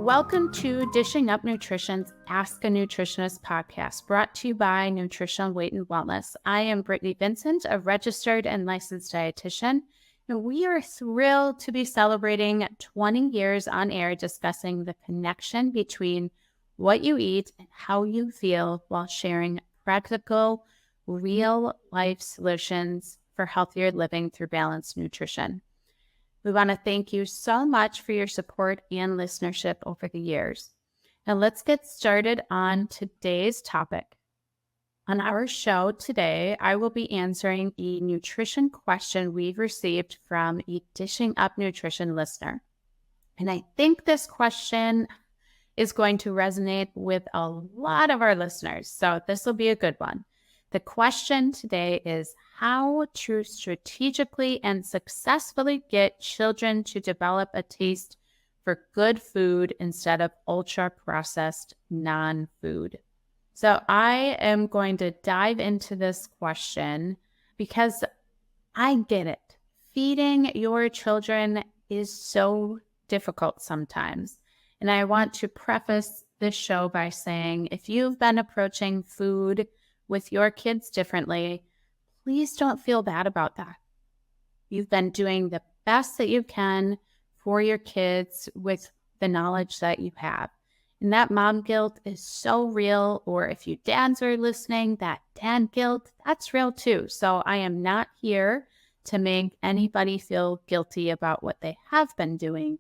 Welcome to Dishing Up Nutrition's Ask a Nutritionist podcast, brought to you by Nutrition, Weight, and Wellness. I am Brittany Vincent, a registered and licensed dietitian, and we are thrilled to be celebrating 20 years on air discussing the connection between what you eat and how you feel while sharing practical, real-life solutions for healthier living through balanced nutrition. We want to thank you so much for your support and listenership over the years. Now let's get started on today's topic. On our show today, I will be answering a nutrition question we've received from a Dishing Up Nutrition listener. And I think this question is going to resonate with a lot of our listeners, so this will be a good one. The question today is how to strategically and successfully get children to develop a taste for good food instead of ultra-processed non-food. So I am going to dive into this question because I get it. Feeding your children is so difficult sometimes. And I want to preface this show by saying if you've been approaching food with your kids differently, please don't feel bad about that. You've been doing the best that you can for your kids with the knowledge that you have. And that mom guilt is so real, or if you dads are listening, that dad guilt, that's real too. So I am not here to make anybody feel guilty about what they have been doing.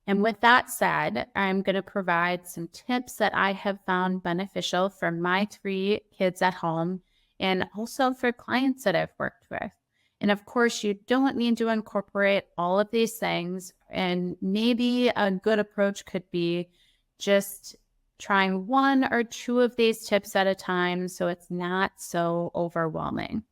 And with that said, I'm going to provide some tips that I have found beneficial for my 3 kids at home and also for clients that I've worked with. And of course, you don't need to incorporate all of these things. And maybe a good approach could be just trying 1 or 2 of these tips at a time so it's not so overwhelming.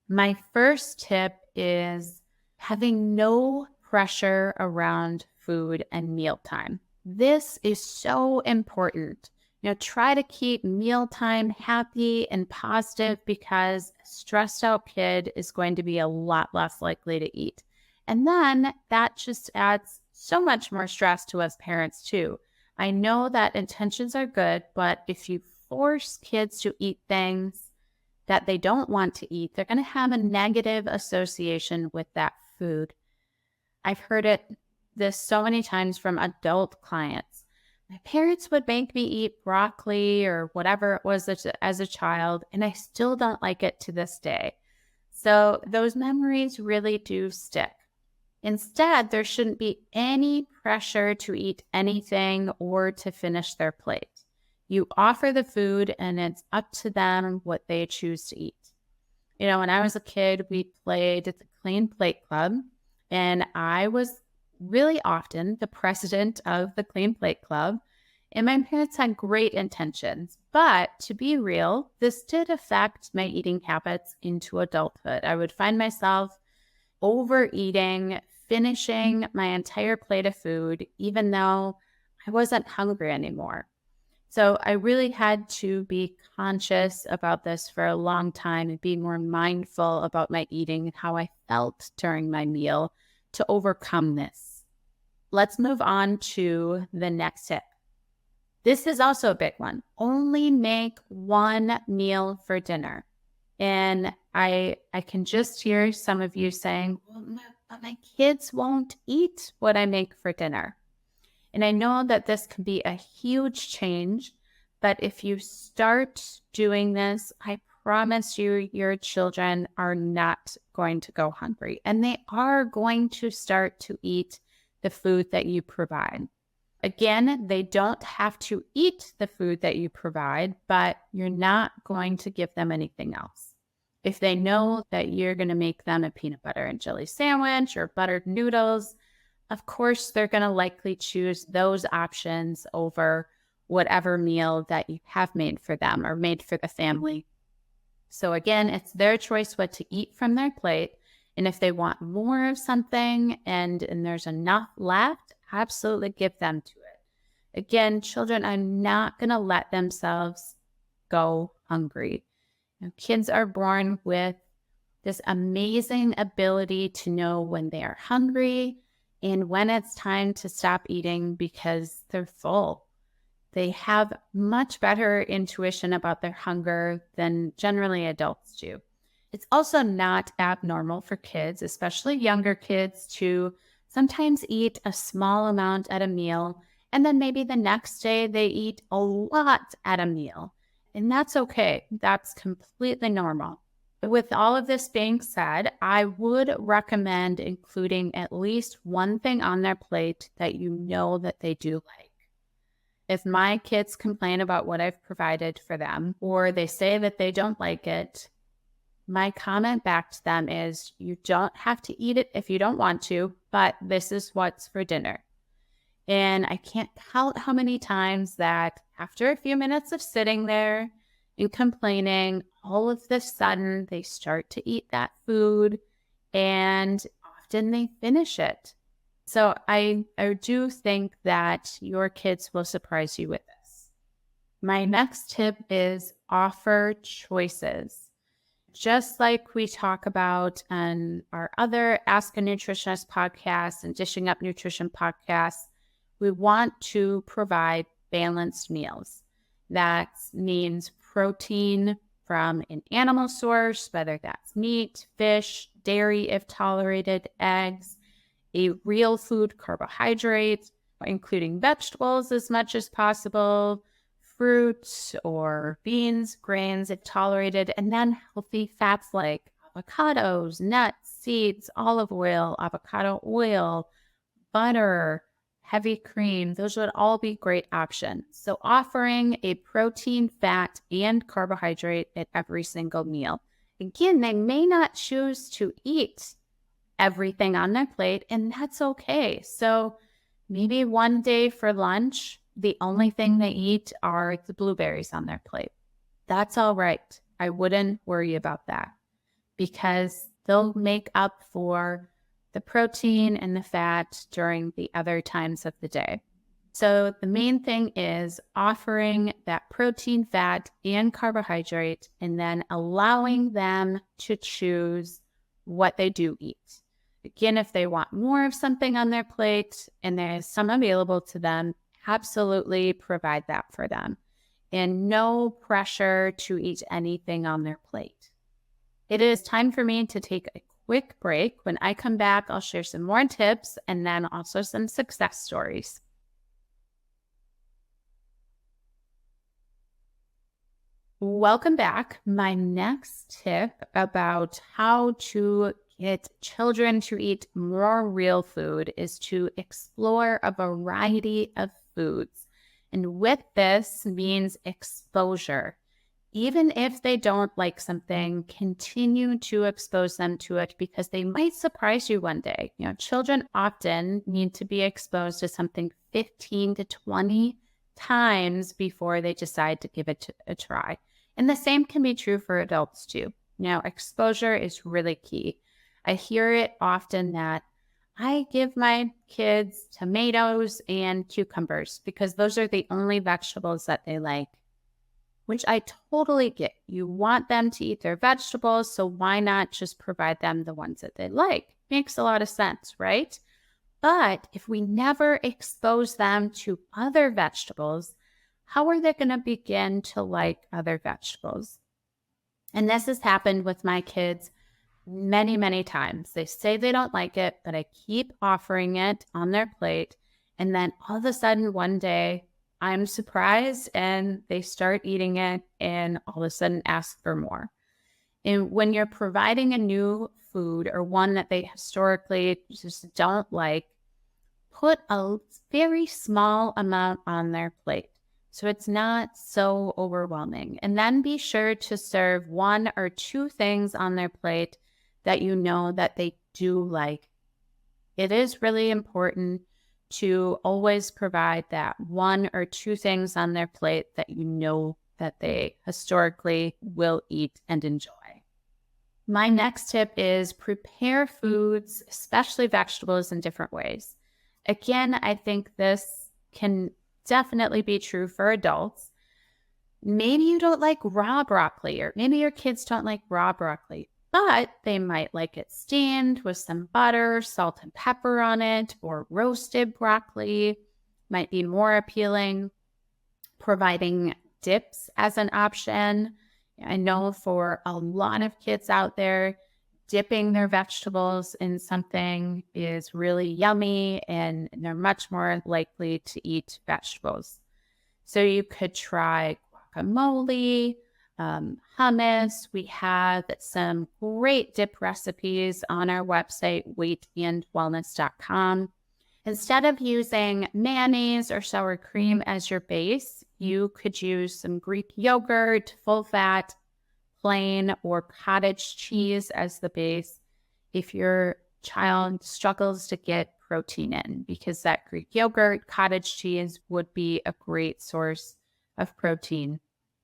My first tip is having no pressure around food and mealtime. This is so important. Try to keep mealtime happy and positive because a stressed out kid is going to be a lot less likely to eat. And then that just adds so much more stress to us parents too. I know that intentions are good, but if you force kids to eat things that they don't want to eat, they're going to have a negative association with that food. I've heard this so many times from adult clients. My parents would make me eat broccoli or whatever it was as a child, and I still don't like it to this day. So those memories really do stick. Instead, there shouldn't be any pressure to eat anything or to finish their plate. You offer the food, and it's up to them what they choose to eat. When I was a kid, we played at the Clean Plate Club, and I was really often the president of the Clean Plate Club, and my parents had great intentions. But to be real, this did affect my eating habits into adulthood. I would find myself overeating, finishing my entire plate of food, even though I wasn't hungry anymore. So I really had to be conscious about this for a long time and be more mindful about my eating and how I felt during my meal to overcome this. Let's move on to the next tip. This is also a big one. Only make 1 meal for dinner. And I can just hear some of you saying, well, but my kids won't eat what I make for dinner. And I know that this can be a huge change, but if you start doing this, I promise you, your children are not going to go hungry, and they are going to start to eat the food that you provide. Again, they don't have to eat the food that you provide, but you're not going to give them anything else. If they know that you're going to make them a peanut butter and jelly sandwich or buttered noodles, of course, they're going to likely choose those options over whatever meal that you have made for them or made for the family. So again, it's their choice what to eat from their plate. And if they want more of something and there's enough left, absolutely give them to it. Again, children are not going to let themselves go hungry. Kids are born with this amazing ability to know when they are hungry and when it's time to stop eating because they're full. They have much better intuition about their hunger than generally adults do. It's also not abnormal for kids, especially younger kids, to sometimes eat a small amount at a meal, and then maybe the next day they eat a lot at a meal. And that's okay. That's completely normal. With all of this being said, I would recommend including at least one thing on their plate that you know that they do like. If my kids complain about what I've provided for them, or they say that they don't like it, my comment back to them is, you don't have to eat it if you don't want to, but this is what's for dinner. And I can't count how many times that after a few minutes of sitting there and complaining, all of a sudden they start to eat that food, and often they finish it. So I do think that your kids will surprise you with this. My next tip is offer choices. Just like we talk about on our other Ask a Nutritionist podcast and Dishing Up Nutrition podcasts, we want to provide balanced meals. That means protein from an animal source, whether that's meat, fish, dairy if tolerated, eggs, a real food carbohydrate, including vegetables as much as possible, fruits or beans, grains if tolerated, and then healthy fats like avocados, nuts, seeds, olive oil, avocado oil, butter, heavy cream. Those would all be great options. So offering a protein, fat, and carbohydrate at every single meal. Again, they may not choose to eat everything on their plate, and that's okay. So maybe one day for lunch, the only thing they eat are the blueberries on their plate. That's all right. I wouldn't worry about that because they'll make up for the protein and the fat during the other times of the day. So the main thing is offering that protein, fat, and carbohydrate, and then allowing them to choose what they do eat. Again, if they want more of something on their plate and there's some available to them, absolutely provide that for them. And no pressure to eat anything on their plate. It is time for me to take a quick break. When I come back, I'll share some more tips and then also some success stories. Welcome back. My next tip about how to get children to eat more real food is to explore a variety of foods. And with this means exposure. Even if they don't like something, continue to expose them to it because they might surprise you one day. You know, children often need to be exposed to something 15 to 20 times before they decide to give it a try. And the same can be true for adults too. Now, exposure is really key. I hear it often that I give my kids tomatoes and cucumbers because those are the only vegetables that they like, which I totally get. You want them to eat their vegetables, so why not just provide them the ones that they like? Makes a lot of sense, right? But if we never expose them to other vegetables, how are they going to begin to like other vegetables? And this has happened with my kids many, many times. They say they don't like it, but I keep offering it on their plate. And then all of a sudden one day I'm surprised and they start eating it and all of a sudden ask for more. And when you're providing a new food or one that they historically just don't like, put a very small amount on their plate so it's not so overwhelming. And then be sure to serve one or two things on their plate that you know that they do like. It is really important to always provide that one or two things on their plate that you know that they historically will eat and enjoy. My next tip is prepare foods, especially vegetables, in different ways. Again, I think this can definitely be true for adults. Maybe you don't like raw broccoli, or maybe your kids don't like raw broccoli. but they might like it steamed with some butter, salt and pepper on it, or roasted broccoli might be more appealing. Providing dips as an option. I know for a lot of kids out there, dipping their vegetables in something is really yummy and they're much more likely to eat vegetables. So you could try guacamole, hummus. We have some great dip recipes on our website, weightandwellness.com. Instead of using mayonnaise or sour cream as your base, you could use some Greek yogurt, full fat, plain, or cottage cheese as the base if your child struggles to get protein in, because that Greek yogurt, cottage cheese would be a great source of protein.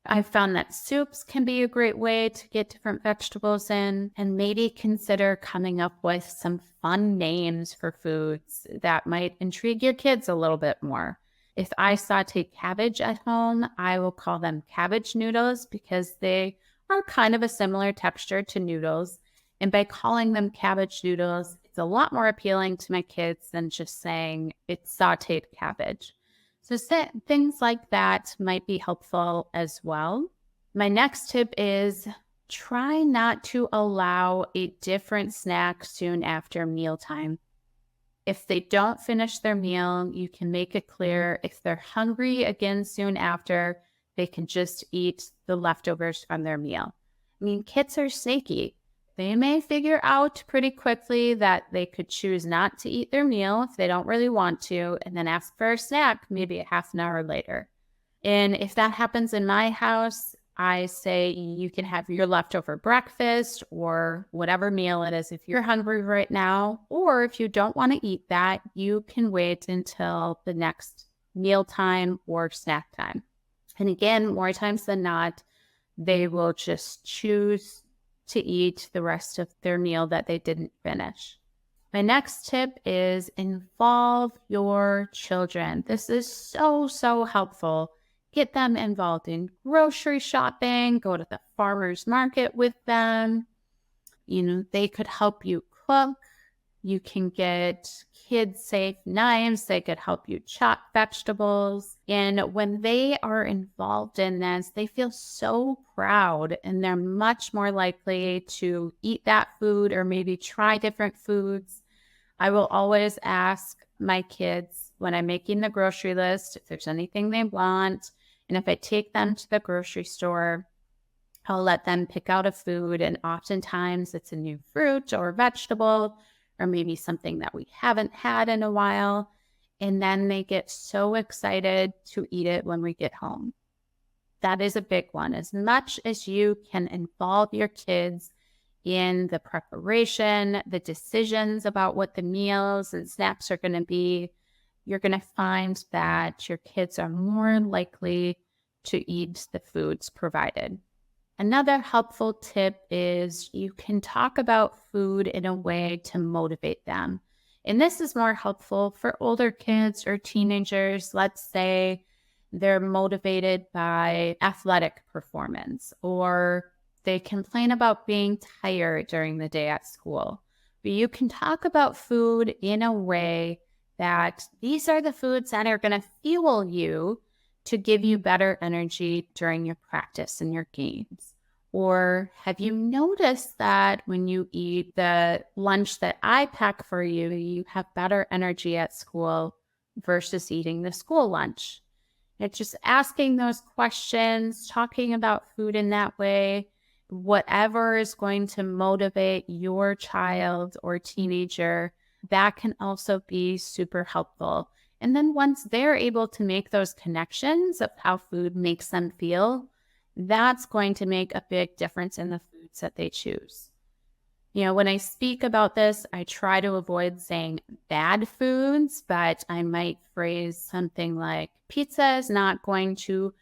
I've found that soups can be a great way to get different vegetables in, and maybe consider coming up with some fun names for foods that might intrigue your kids a little bit more. If I saute cabbage at home, I will call them cabbage noodles because they are kind of a similar texture to noodles. And by calling them cabbage noodles, it's a lot more appealing to my kids than just saying it's sauteed cabbage. So things like that might be helpful as well. My next tip is try not to allow a different snack soon after mealtime. If they don't finish their meal, you can make it clear if they're hungry again soon after, they can just eat the leftovers from their meal. I mean, kids are snaky. They may figure out pretty quickly that they could choose not to eat their meal if they don't really want to, and then ask for a snack maybe a half an hour later. And if that happens in my house, I say you can have your leftover breakfast or whatever meal it is if you're hungry right now. Or if you don't want to eat that, you can wait until the next mealtime or snack time. And again, more times than not, they will just choose to eat the rest of their meal that they didn't finish. My next tip is involve your children. This is so helpful. Get them involved in grocery shopping, go to the farmer's market with them. They could help you cook. You can get kid-safe knives. They could help you chop vegetables. And when they are involved in this, they feel so proud and they're much more likely to eat that food or maybe try different foods. I will always ask my kids when I'm making the grocery list if there's anything they want. And if I take them to the grocery store, I'll let them pick out a food. And oftentimes it's a new fruit or vegetable, or maybe something that we haven't had in a while. And then they get so excited to eat it when we get home. That is a big one. As much as you can involve your kids in the preparation, the decisions about what the meals and snacks are going to be, you're going to find that your kids are more likely to eat the foods provided. Another helpful tip is you can talk about food in a way to motivate them. And this is more helpful for older kids or teenagers. Let's say they're motivated by athletic performance, or they complain about being tired during the day at school. But you can talk about food in a way that these are the foods that are going to fuel you to give you better energy during your practice and your games. Or have you noticed that when you eat the lunch that I pack for you, you have better energy at school versus eating the school lunch? It's just asking those questions, talking about food in that way, whatever is going to motivate your child or teenager, that can also be super helpful. And then once they're able to make those connections of how food makes them feel, that's going to make a big difference in the foods that they choose. When I speak about this, I try to avoid saying bad foods, but I might phrase something like pizza is not going to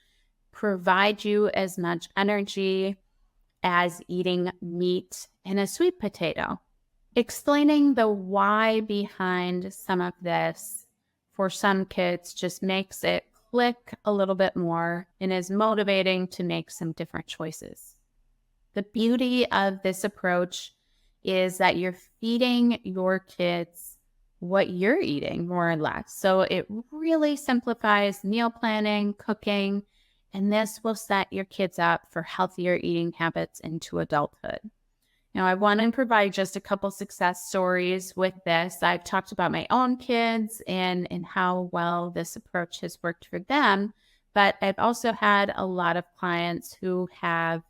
provide you as much energy as eating meat and a sweet potato. Explaining the why behind some of this for some kids just makes it click a little bit more and is motivating to make some different choices. The beauty of this approach is that you're feeding your kids what you're eating, more or less. So it really simplifies meal planning, cooking, and this will set your kids up for healthier eating habits into adulthood. Now, I want to provide just a couple success stories with this. I've talked about my own kids and how well this approach has worked for them, but I've also had a lot of clients who have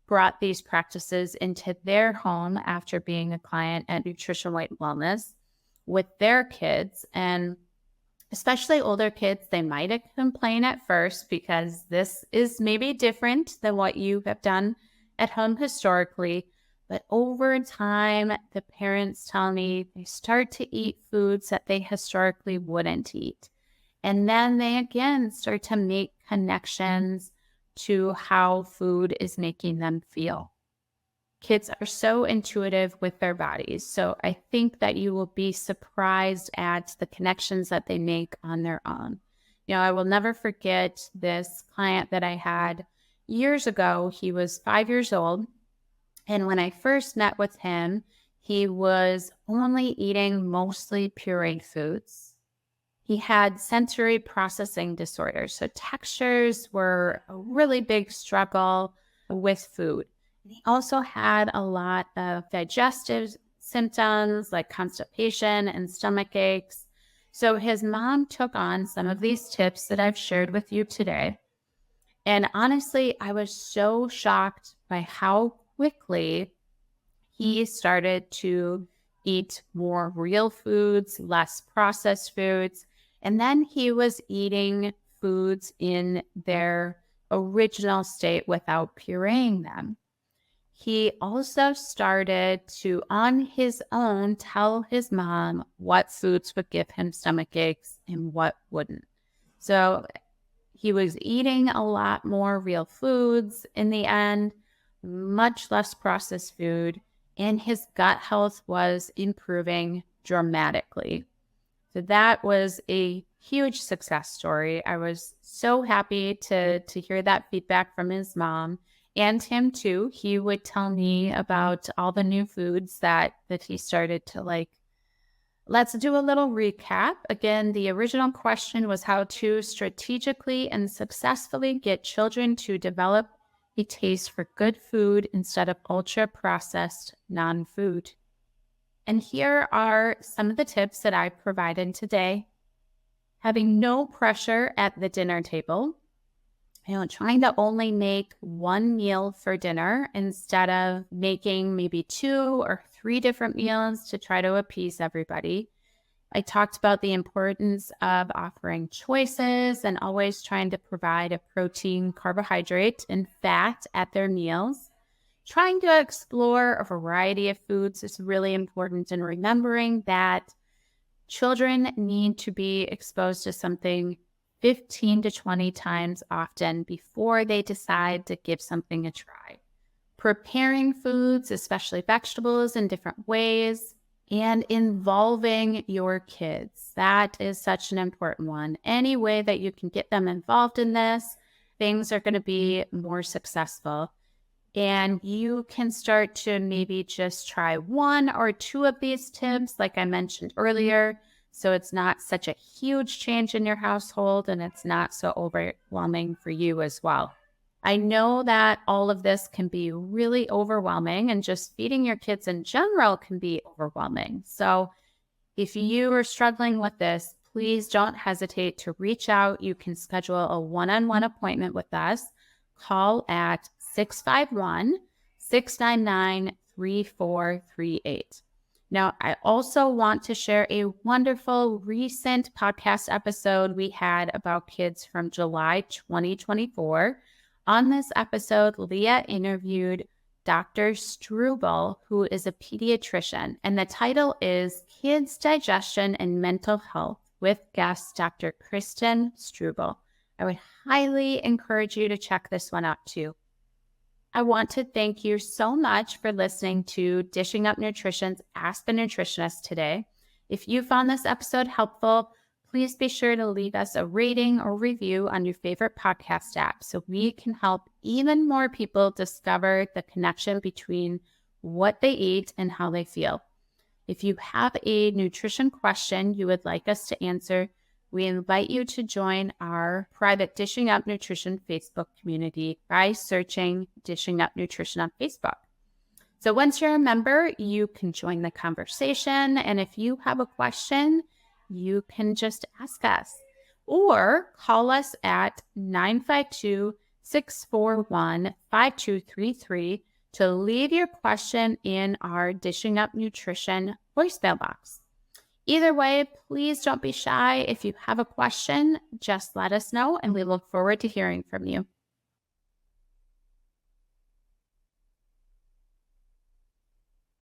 brought these practices into their home after being a client at Nutrition Weight and Wellness with their kids. And especially older kids, they might complain at first because this is maybe different than what you have done at home historically. But over time, the parents tell me they start to eat foods that they historically wouldn't eat. And then they again start to make connections to how food is making them feel. Kids are so intuitive with their bodies. So I think that you will be surprised at the connections that they make on their own. I will never forget this client that I had years ago. He was 5 years old. And when I first met with him, he was only eating mostly pureed foods. He had sensory processing disorders. So textures were a really big struggle with food. He also had a lot of digestive symptoms like constipation and stomach aches. So his mom took on some of these tips that I've shared with you today. And honestly, I was so shocked by how quickly he started to eat more real foods, less processed foods. And then he was eating foods in their original state without pureeing them. He also started to, on his own, tell his mom what foods would give him stomach aches and what wouldn't. So he was eating a lot more real foods in the end, much less processed food, and his gut health was improving dramatically. So that was a huge success story. I was so happy to hear that feedback from his mom and him too. He would tell me about all the new foods that he started to like. Let's do a little recap. Again, the original question was how to strategically and successfully get children to develop a taste for good food instead of ultra-processed non-food. And here are some of the tips that I provided today. Having no pressure at the dinner table. Trying to only make one meal for dinner instead of making maybe 2 or 3 different meals to try to appease everybody. I talked about the importance of offering choices and always trying to provide a protein, carbohydrate, and fat at their meals. Trying to explore a variety of foods is really important, and remembering that children need to be exposed to something 15 to 20 times often before they decide to give something a try. Preparing foods, especially vegetables, in different ways, and involving your kids. That is such an important one. Any way that you can get them involved in this, things are going to be more successful. And you can start to maybe just try 1 or 2 of these tips, like I mentioned earlier, so it's not such a huge change in your household and it's not so overwhelming for you as well. I know that all of this can be really overwhelming, and just feeding your kids in general can be overwhelming. So if you are struggling with this, please don't hesitate to reach out. You can schedule a one-on-one appointment with us. Call at 651-699-3438. Now, I also want to share a wonderful recent podcast episode we had about kids from July 2024. On this episode, Leah interviewed Dr. Struble, who is a pediatrician, and the title is Kids' Digestion and Mental Health with guest Dr. Kristen Struble. I would highly encourage you to check this one out too. I want to thank you so much for listening to Dishing Up Nutrition's Ask the Nutritionist today. If you found this episode helpful, please be sure to leave us a rating or review on your favorite podcast app so we can help even more people discover the connection between what they eat and how they feel. If you have a nutrition question you would like us to answer, we invite you to join our private Dishing Up Nutrition Facebook community by searching Dishing Up Nutrition on Facebook. So once you're a member, you can join the conversation. And if you have a question, you can just ask us or call us at 952-641-5233 to leave your question in our Dishing Up Nutrition voicemail box. Either way, please don't be shy. If you have a question, just let us know, and we look forward to hearing from you.